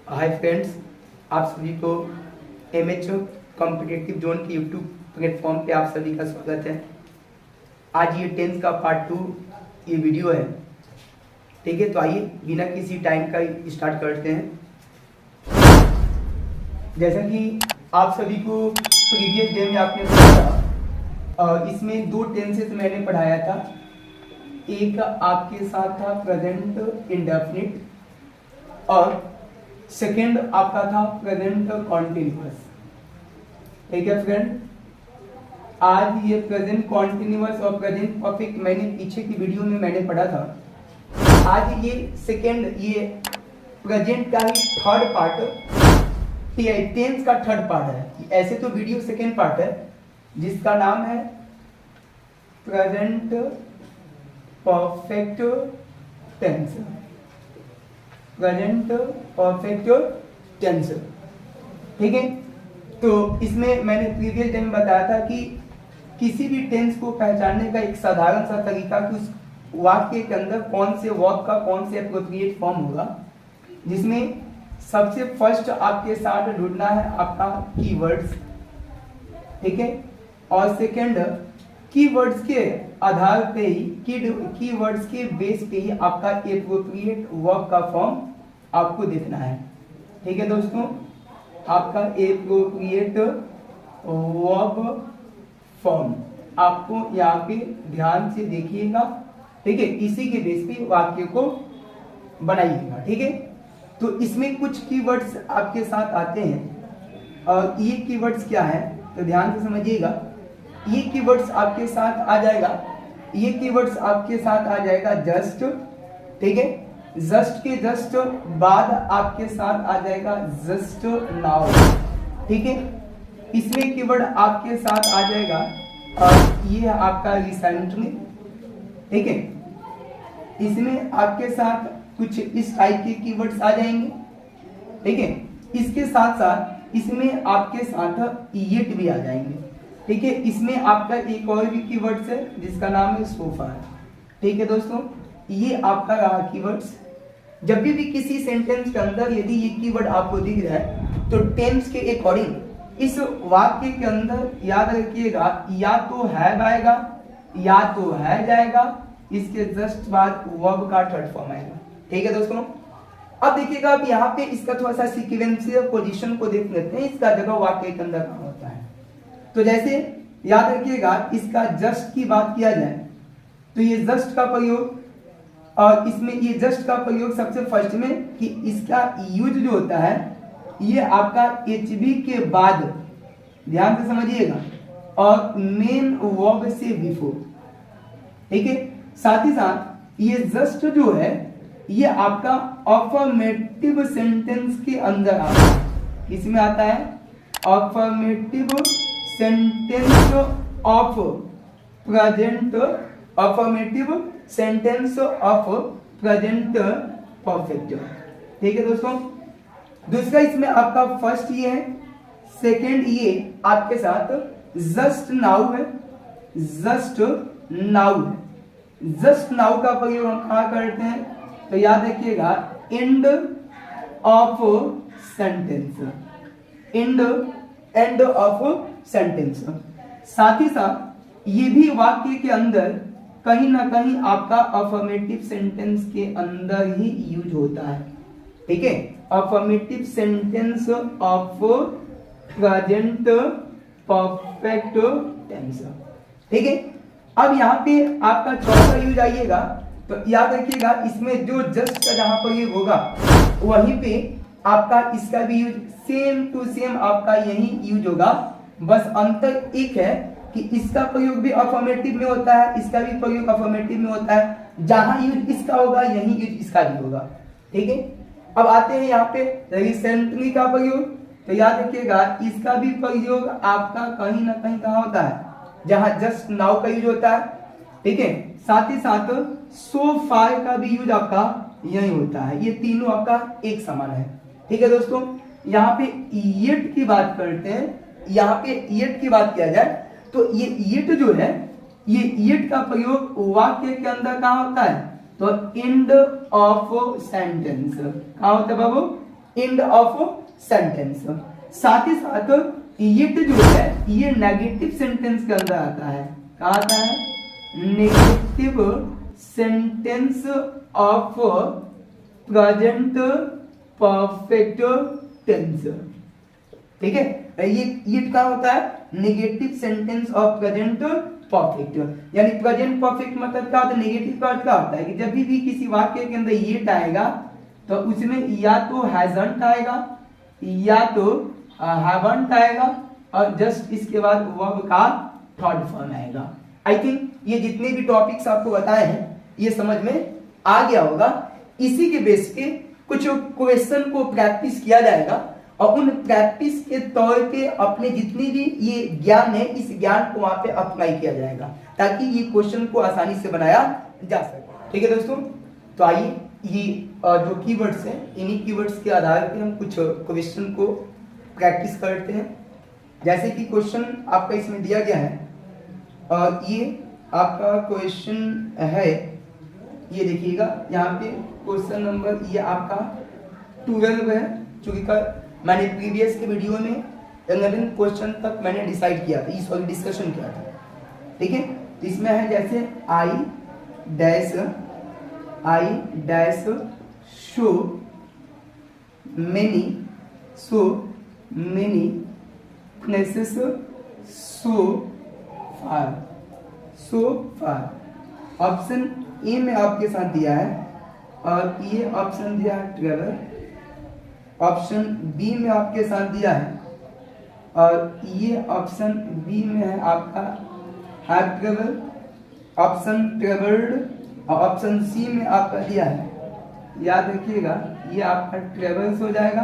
Hi friends, आप सभी को एमएच कॉम्पिटिटिव जोन के यूट्यूब प्लेटफॉर्म पे आप सभी का स्वागत है। आज ये 10th का पार्ट 2 ये वीडियो है। ठीक है, तो आइए बिना किसी टाइम का स्टार्ट करते हैं। जैसा कि आप सभी को प्रीवियस डे में आपने पढ़ा, इसमें 2 टेंसेस मैंने पढ़ाया था। एक आपके साथ था प्रेजेंट इंडेफिनिट और सेकेंड आपका था प्रेजेंट कॉन्टिन्यूअस। ठीक है फ्रेंड, आज ये प्रेजेंट कॉन्टिन्यूअस और प्रेजेंट परफेक्ट मैंने पीछे की वीडियो में मैंने पढ़ा था। आज ये सेकेंड, ये प्रेजेंट का ही थर्ड पार्ट, टेंस का थर्ड पार्ट है। ऐसे तो वीडियो सेकेंड पार्ट है जिसका नाम है present perfect tense. Present perfect tense. ठीक है, तो इसमें मैंने प्रीवियस टाइम बताया था कि किसी भी टेंस को पहचानने का एक साधारण सा तरीका कि उस वाक्य के अंदर कौन से वर्ब का कौन से एप्रोप्रिएट फॉर्म होगा, जिसमें सबसे फर्स्ट आपके साथ ढूंढना है आपका कीवर्ड्स। ठीक है, और सेकंड कीवर्ड्स के आधार पे ही, कीवर्ड्स के बेस पे ही आपका एप्रोप्रिएट वर्ब का फॉर्म आपको देखना है। ठीक है दोस्तों, आपका एप्रोप्रिएट वर्ब फॉर्म आपको यहाँ पे ध्यान से देखिएगा। ठीक है, इसी के बेस पे वाक्य को बनाइएगा। ठीक है, तो इसमें कुछ कीवर्ड्स आपके साथ आते हैं और ये कीवर्ड्स क्या है तो ध्यान से समझिएगा। ये कीवर्ड्स आपके साथ आ जाएगा, ये कीवर्ड्स आपके साथ आ जाएगा जस्ट। ठीक है, जस्ट के जस्ट बाद आपके साथ आ जाएगा जस्ट नाउ। ठीक है, इसमें कीवर्ड आपके साथ आ जाएगा और ये है आपका रिसेंटली। ठीक है, इसमें आपके साथ कुछ इस टाइप के कीवर्ड्स आ जाएंगे। ठीक है, इसके साथ साथ इसमें आपके साथ येट भी आ जाएंगे। ठीक है, इसमें आपका एक और भी कीवर्ड्स है जिसका नाम है सोफा है। ठीक है दोस्तों, ये आपका रहा कीवर्ड्स। जब भी किसी सेंटेंस के अंदर यदि ये कीवर्ड आपको दिख रहा है तो टेंस के अकॉर्डिंग इस वाक्य के अंदर याद रखिएगा, या तो है आएगा या तो है जाएगा, इसके जस्ट बाद वर्ब का थर्ड फॉर्म आएगा। ठीक है दोस्तों, अब देखिएगा, अब यहाँ पे इसका थोड़ा सा सीक्वेंशियल पोजीशन को देख लेते हैं, इसका जगह वाक्य के अंदर कहाँ होता है। तो जैसे याद रखिएगा, इसका जस्ट की बात किया जाए तो ये जस्ट का प्रयोग, और इसमें ये जस्ट का प्रयोग सबसे फर्स्ट में कि इसका यूज जो होता है ये आपका एचबी के बाद, ध्यान से समझिएगा, और मेन वर्ब से बिफोर। ठीक है, साथ ही साथ ये जस्ट जो है ये आपका अफर्मेटिव सेंटेंस के अंदर आता है। इसमें आता है affirmative sentence of present, affirmative sentence of present perfect. ठीक है दोस्तों, दूसरा इसमें आपका फर्स्ट ये है, सेकंड ये आपके साथ जस्ट नाउ है। जस्ट नाउ है, जस्ट नाउ का प्रयोग हम कहाँ करते हैं तो याद रखिएगा, end of sentence, end of sentence. साथ ही साथ ये भी वाक्य के अंदर कहीं ना कहीं आपका अफर्मेटिव सेंटेंस के अंदर ही यूज होता है। ठीक है, affirmative sentence of present perfect tense. ठीक है, अब यहाँ पे आपका चौथा यूज आइएगा तो याद रखिएगा, इसमें जो जस्ट का जहां पर यूज होगा वहीं पे आपका इसका भी यूज सेम टू सेम आपका यही यूज होगा। बस अंतर एक है कि इसका प्रयोग भी अफर्मेटिव में होता है, इसका भी प्रयोग अफर्मेटिव में होता है। जहां यूज इसका होगा यही यूज इसका भी होगा। ठीक है, अब आते हैं यहाँ पे रिसेंटली का प्रयोग। तो याद रखिएगा, इसका भी प्रयोग आपका कहीं ना कहीं कहाँ होता है जहां जस्ट नाउ का यूज होता है। ठीक है, साथ ही साथ सो फार का भी यूज आपका यही होता है। ये तीनों आपका एक समान है। ठीक है दोस्तों, यहाँ पे येट की बात करते हैं। यहाँ पे येट की बात किया जाए तो ये येट जो है, ये येट का प्रयोग वाक्य के अंदर कहाँ होता है तो एंड ऑफ सेंटेंस। कहाँ होता है बाबू, एंड ऑफ सेंटेंस। साथ ही साथ इट जो है ये नेगेटिव सेंटेंस के अंदर आता है। कहा आता है? Negative sentence of present perfect tense. ठीक है, ये क्या होता है? Negative sentence of present perfect. यानी प्रेजेंट परफेक्ट मतलब क्या होता है? नेगेटिव का अर्थ क्या होता है कि जब भी किसी वाक्य के अंदर इट आएगा तो उसमें या तो हैजंट आएगा या तो हैवंट आएगा और जस्ट इसके बाद वर्ब का थर्ड फॉर्म आएगा। आई थिंक ये जितने भी टॉपिक्स आपको बताए हैं ये समझ में आ गया होगा। इसी के बेस पे कुछ क्वेश्चन को प्रैक्टिस किया जाएगा और उन प्रैक्टिस के तौर पे अपने जितनी भी ये ज्ञान है इस ज्ञान को वहां पे अप्लाई किया जाएगा ताकि ये क्वेश्चन को आसानी से बनाया जा सके। ठीक है दोस्तों, तो आइए ये जो कीवर्ड्स हैं इन्हीं कीवर्ड्स के आधार पे हम कुछ क्वेश्चन को प्रैक्टिस करते हैं। जैसे कि क्वेश्चन आपका इसमें दिया गया है और ये आपका क्वेश्चन है, ये देखिएगा यहाँ पे क्वेश्चन नंबर ये आपका 12 है। चूंकि मैंने प्रीवियस के वीडियो में 11 क्वेश्चन तक मैंने डिसाइड किया था, इस वाली डिस्कशन किया था। ठीक है, तो इसमें है जैसे I dash show many places so far. Option A में आपके साथ दिया है और ये ऑप्शन दिया है ट्रेवल। ऑप्शन बी में आपके साथ दिया है और ये ऑप्शन बी में है आपका हैव ट्रेवल, ऑप्शन ट्रेवल्ड और ऑप्शन सी में आपका दिया है, याद रखिएगा ये आपका ट्रेवल्स हो जाएगा।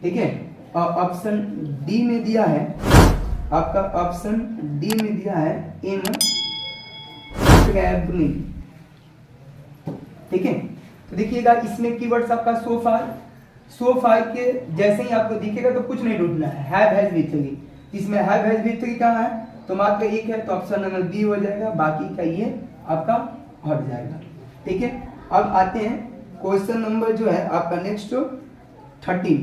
ठीक है, और ऑप्शन डी में दिया है आपका, ऑप्शन डी में दिया है इन ट्रैवलिंग। ठीक है, तो देखिएगा इसमें कीवर्ड्स आपका सो फार के जैसे ही आपको दिखेगा तो कुछ नहीं ढूंढना है, हैव हैज विथ थ्री। इसमें हैव हैज विथ थ्री कहाँ है? तो मात्र एक है तो ऑप्शन नंबर बी हो जाएगा, बाकी का ये आपका हट जाएगा। ठीक है, अब आते हैं क्वेश्चन नंबर जो है आपका नेक्स्ट 13।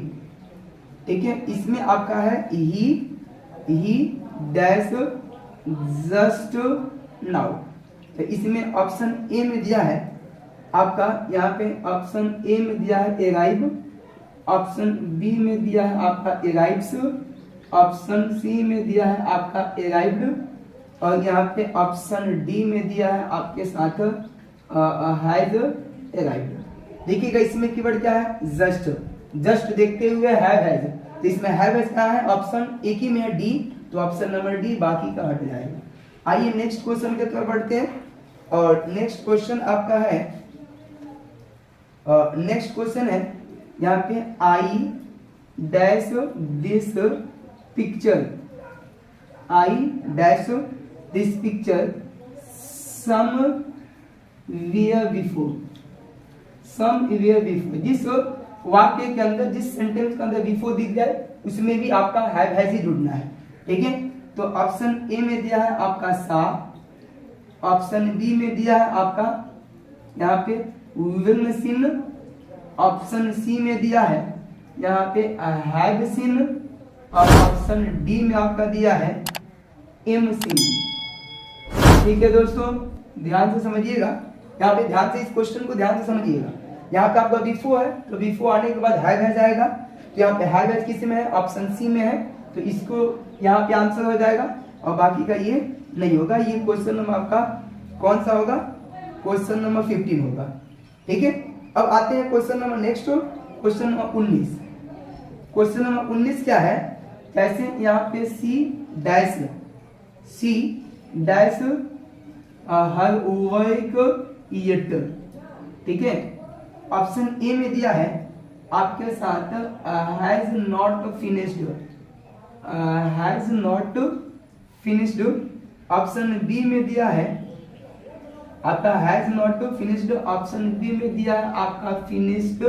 ठीक है, इसमें आपका है ही डैश जस्ट नाउ। तो इसमें ऑप्शन ए में दिया है आपका, यहाँ पे ऑप्शन ए में दिया है अराइव, ऑप्शन बी में दिया है आपका अराइव्स, ऑप्शन सी में दिया है आपका अराइव्ड और यहाँ पे ऑप्शन डी में दिया है आपके साथ हैज अराइव्ड। देखिएगा इसमें कीवर्ड क्या है? जस्ट देखते हुए हैव हैज। तो इसमें हैव हैज क्या है? ऑप्शन एक ही में है डी, तो ऑप्शन नंबर डी, बाकी का हट जाएगा। आइए नेक्स्ट क्वेश्चन की तरफ बढ़ते हैं और नेक्स्ट क्वेश्चन आपका है, नेक्स्ट क्वेश्चन है यहाँ पे I dash this picture, I dash this picture somewhere before. जिस वाक्य के अंदर, जिस सेंटेंस के अंदर बिफोर दिख जाए उसमें भी आपका हैव हैज ही ढूंढना है। ठीक है, तो ऑप्शन ए में दिया है आपका सा, ऑप्शन बी में दिया है आपका यहाँ पे विल सीन, ऑप्शन सी में दिया है यहाँ पे हैव सीन और ऑप्शन डी में आपका दिया है एम सीन। ठीक है दोस्तों, ध्यान से समझिएगा, यहाँ पे ध्यान से इस क्वेश्चन को ध्यान से समझिएगा। यहाँ पे आपका बिफोर है तो बिफोर आने के बाद हैव हैज आएगा, तो यहाँ पे हैव हैज किस में है? ऑप्शन सी में है, तो इसको यहाँ पे आंसर हो जाएगा और बाकी का ये नहीं होगा। ये क्वेश्चन नंबर आपका कौन सा होगा? क्वेश्चन नंबर 15 होगा। ठीक है, अब आते हैं question number next, question number 19। Question number 19 क्या है? जैसे यहाँ पे C dash her work it. ठीक है, ऑप्शन ए में दिया है आपके साथ has not finished, option B में दिया है आपका has not finished, option B में दिया है आपका फिनिश्ड।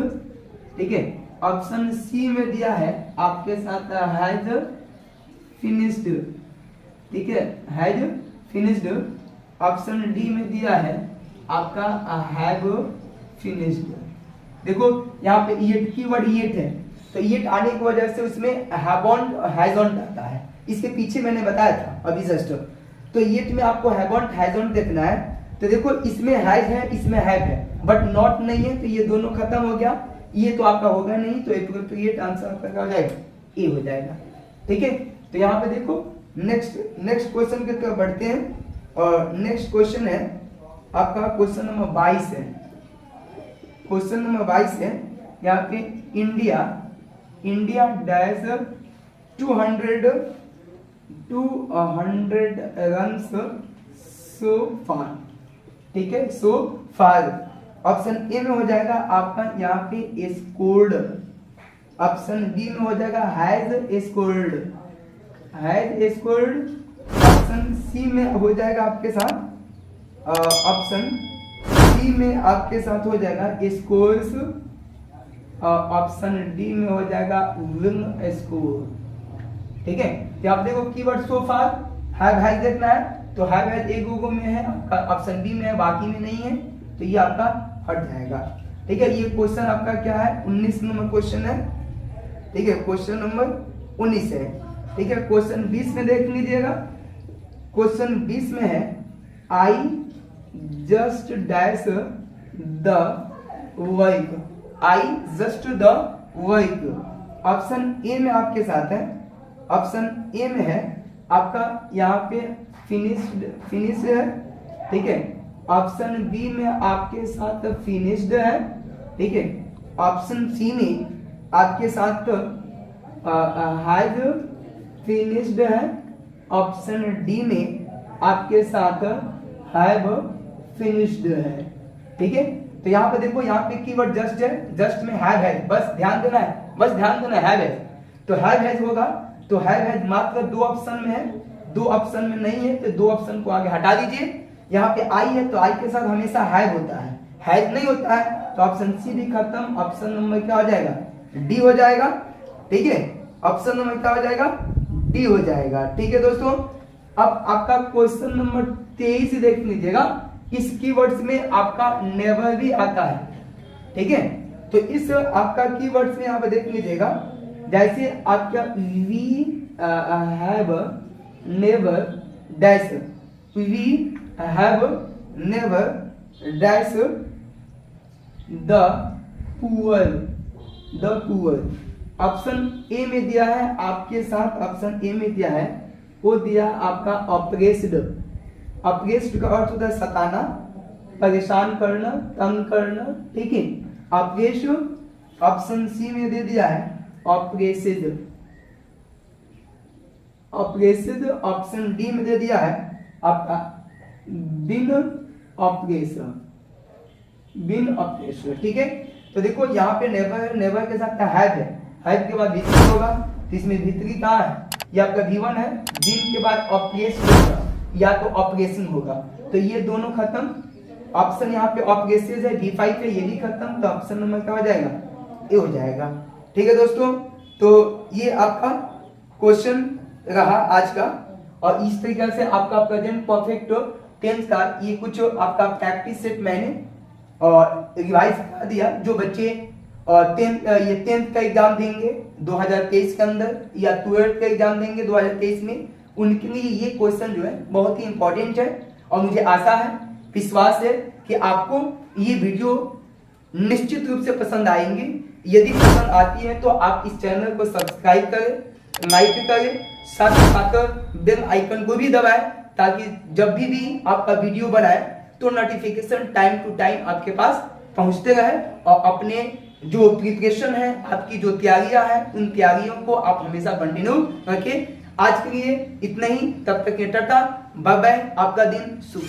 ठीक है, ऑप्शन सी में दिया है आपके साथ हैज फिनिश्ड। ठीक है, हैज फिनिश्ड, ऑप्शन डी में दिया है आपका हैव फिनिश्ड। देखो यहाँ पे ईट कीवर्ड ईट है, तो ये आने की वजह से उसमें हैबॉन्ड हैजॉन्ट आता है। इसके पीछे मैंने बताया था अभी जस्ट। तो ये में आपको हैबॉन्ड हैजॉन्ट देखना है। तो देखो इसमें हैज है, इसमें हैव है, बट नॉट नहीं है, तो ये दोनों खत्म हो गया। ये तो आपका होगा नहीं, तो एप्रोप्रिएट आंसर आपका क्या हो जाएगा, ए हो जाएगा। ठीक है, तो यहाँ पे देखो नेक्स्ट क्वेश्चन की तरफ बढ़ते हैं। और नेक्स्ट क्वेश्चन है आपका क्वेश्चन नंबर 22 है। क्वेश्चन नंबर 22 है यहाँ पे इंडिया डैश 200 रन्स सो फार। ठीक है, सो फार ऑप्शन ए में हो जाएगा आपका यहाँ पे स्कोर्ड, ऑप्शन बी में हो जाएगा हैज स्कोर्ड, ऑप्शन सी में हो जाएगा आपके साथ ऑप्शन सी में आपके साथ हो जाएगा स्कोर्स, ऑप्शन डी में हो जाएगा विन स्कोर। ठीक है, तो आप देखो कीवर्ड सो फार हैव देखना है, तो हैव एक गो में है, ऑप्शन बी में है, बाकी में नहीं है, तो ये आपका हट जाएगा। ठीक है, ये क्वेश्चन आपका क्या है, 19 नंबर क्वेश्चन है। ठीक है, क्वेश्चन नंबर 19 है। ठीक है, क्वेश्चन 20 में देख लीजिएगा। क्वेश्चन 20 में है I just dash the work, I just the work. Option A में आपके साथ है, ऑप्शन ए में है आपका यहाँ पे फिनिश्ड है। ठीक है, ऑप्शन बी में आपके साथ फिनिश्ड है। ठीक है, ऑप्शन सी में आपके साथ हैज फिनिश्ड है, ऑप्शन डी में आपके साथ हैव फिनिश्ड है। ठीक है, तो यहाँ पे देखो, यहाँ पे कीवर्ड जस्ट है, जस्ट में हैव है, बस ध्यान देना है, बस ध्यान देना है, हैव है, तो हैव हैज होगा, तो हैव हैज मात्र 2 ऑप्शन में है, 2 ऑप्शन में नहीं है, तो 2 ऑप्शन को आगे हटा दीजिए। यहाँ पे आई है, तो आई के साथ हमेशा हैव होता है, हैज नहीं होता है, तो ऑप्शन सी भी खत्म, ऑप्शन नंबर क्या हो जाएगा, डी हो जाएगा। ठीक है, ऑप्शन नंबर क्या हो जाएगा, डी हो जाएगा। ठीक है दोस्तों, अब आपका क्वेश्चन नंबर 23 देख लीजिएगा। इस कीवर्ड्स में आपका नेवर भी आता है। ठीक है, तो इस आपका कीवर्ड्स में आप देख लीजिएगा, जैसे आपका we have never dash, we have never dash the poor. Option A में दिया है आपके साथ, ऑप्शन ए में दिया है, वो दिया आपका ऑप्रेस्ड। ऑप्रेस्ड का अर्थ होता है सताना, परेशान करना, तंग करना। ठीक है, ऑप्रेस्ड। ऑप्शन सी में दे दिया है ऑप्रेसिड, ऑप्शन डी में दे दिया है आपका बिन ऑपरेशन। ठीक है, तो देखो यहाँ पे नेवर के साथ हैव है, हैव के बाद भीतरी होगा, तो इसमें भीतरी कहाँ है, ये आपका V1 है, बिन के बाद ऑपरेशन होगा या तो ऑपरेशन होगा, तो ये दोनों खत्म। ऑप्शन यहाँ पे ऑपरेशन है, V5 है, ये भी खत्म, तो ऑप्शन नंबर क्या हो जाएगा, ए हो जाएगा। ठीक है दोस्तों, तो ये आपका क्वेश्चन रहा आज का, और इस तरीके से आपका प्रेजेंट परफेक्ट टेंस का ये कुछ आपका प्रैक्टिस सेट मैंने और रिवाइज कर दिया। जो बच्चे टेंथ का एग्जाम देंगे 2023 के अंदर या 12th का एग्जाम देंगे 2023 में, उनके लिए ये क्वेश्चन जो है बहुत ही इंपॉर्टेंट है। और मुझे आशा है, विश्वास है कि आपको ये वीडियो निश्चित रूप से पसंद आएंगी। यदि पसंद आती है तो आप इस चैनल को सब्सक्राइब करें, लाइक करें, साथ ही साथ बेल आइकन को भी दबाएं, ताकि जब भी आपका वीडियो बनाए तो नोटिफिकेशन टाइम टू टाइम आपके पास पहुंचते रहे, और अपने जो प्रिपरेशन है, आपकी जो तैयारियां हैं, उन तैयारियों को आप हमेशा कंटिन्यू रखें। आज के लिए इतना ही, तब तक के टाटा बाय बाय, आपका दिन शुभ।